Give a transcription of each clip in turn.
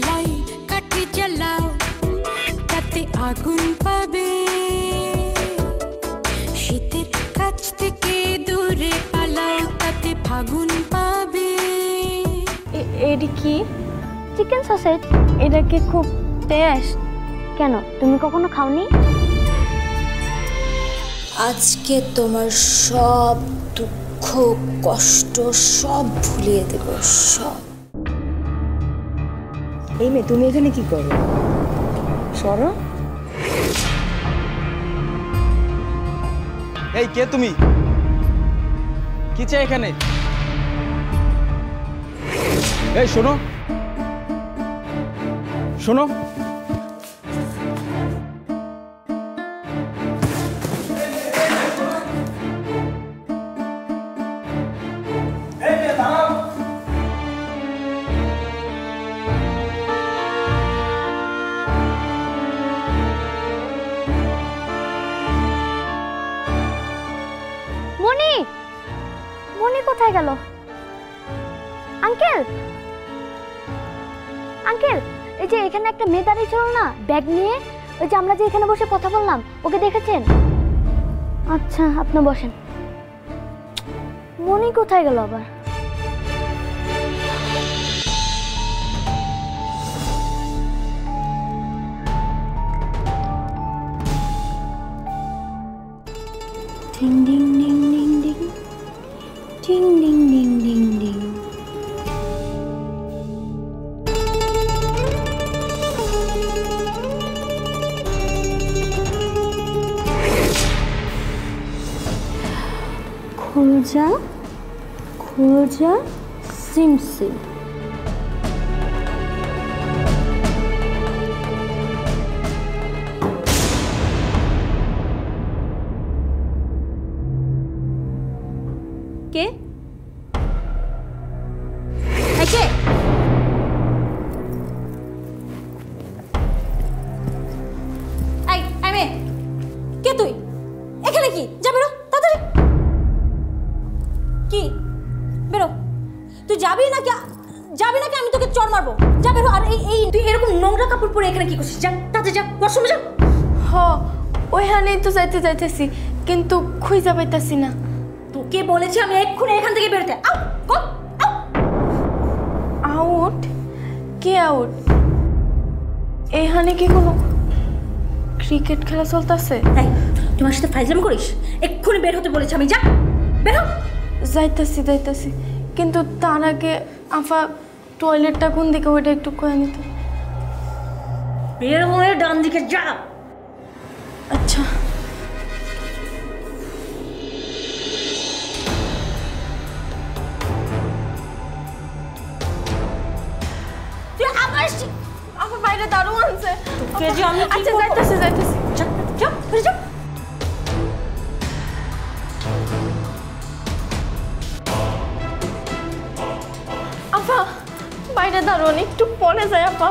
Light কাঠি জ্বালাও তাতে আগুন পাবে, শীতের কাছ থেকে দূরে পালাও তাতে ফাগুন পাবে। এটি কি? Chicken sausage. এটা কি খুব টেস্ট? কেন, তুমি কখনো খাওনি? আজকে তোমার সব দুঃখ কষ্ট সব ভুলিয়ে দেব, সব। এই মেয়ে, তুমি এখানে কি করো? সরো। এই কে তুমি? কি চাই এখানে? এই শোনো শোনো, মনি, মনি কোথায় গেল? আঙ্কেল, আঙ্কেল, এই যে এখানে একটা মেয়ে দাঁড়িয়ে ছিল না ব্যাগ নিয়ে, ওই যে আমরা যে এখানে বসে কথা বললাম, ওকে দেখেছেন? আচ্ছা, আপনি বসেন। মনি কোথায় গেল আবার? Ding ding ding ding ding ding ding ding ding ding. খোঁজা খোঁজা সিমসিম। কে? কে? কে তুই? এখানে কি? যা বেরো তাড়াতাড়ি। কি বেরো? তুই যাবি নাকি আমি তোকে চড় মারবো। যা বেরো। আর এই তুই এরকম নোংরা কাপড় পরে এখানে কি করছিস? যা তাড়াতাড়ি যা, ওয়াশরুমে যা। ওইখানেই তো যাইতেছি, কিন্তু খুঁজে পাইতাছি না। তোকে বলেছি আমি এক্ষুনি এখান থেকে বেরোতে। আউট? কে আউট? এখানে কি কোনো ক্রিকেট খেলা চলতেছে? তোমার সাথে ফাইজলামি করিস? এক্ষুনি বের হতে বলেছি আমি। যা বেরো। যাইতাছি, কিন্তু তার আগে আফা টয়লেটটা কোন দিকে, ওইটা একটু কয়ে নিত। বের হয়ে ডান দিকে যা। আচ্ছা। আমার বাইরে দারু আনছে। আচ্ছা, যাইতাছি। যা। আপা, বাইরে দারুন, একটু পরে যায় আপা।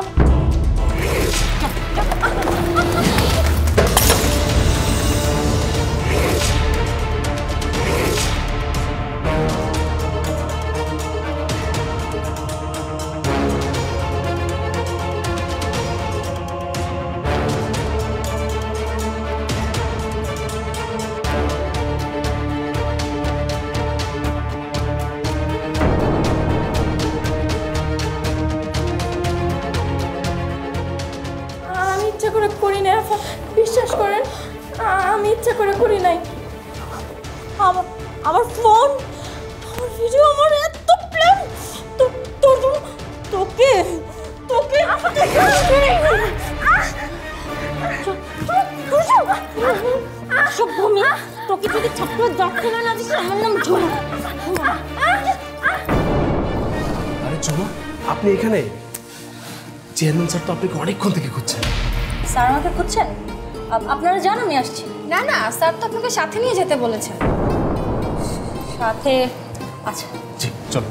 বিশ্বাস করেন, আমি ইচ্ছা করে করি নাই। আমার ফোন, আমার ভিডিও, আমার এত প্ল্যান তোকে তোকে যদি ছাত্র দক্ষিণা না দিস, আমার নাম ঝুমা। আরে ঝুমা, আপনি এখানে? চেয়ারম্যান স্যার তো আপনাকে অনেকক্ষণ থেকে খুঁজছেন। স্যার আমাকে খুঁজছেন? আপনারা জান আমি আসছি। না, স্যার তো আপনাকে সাথে নিয়ে যেতে বলেছেন। সাথে? আচ্ছা জি, চলো।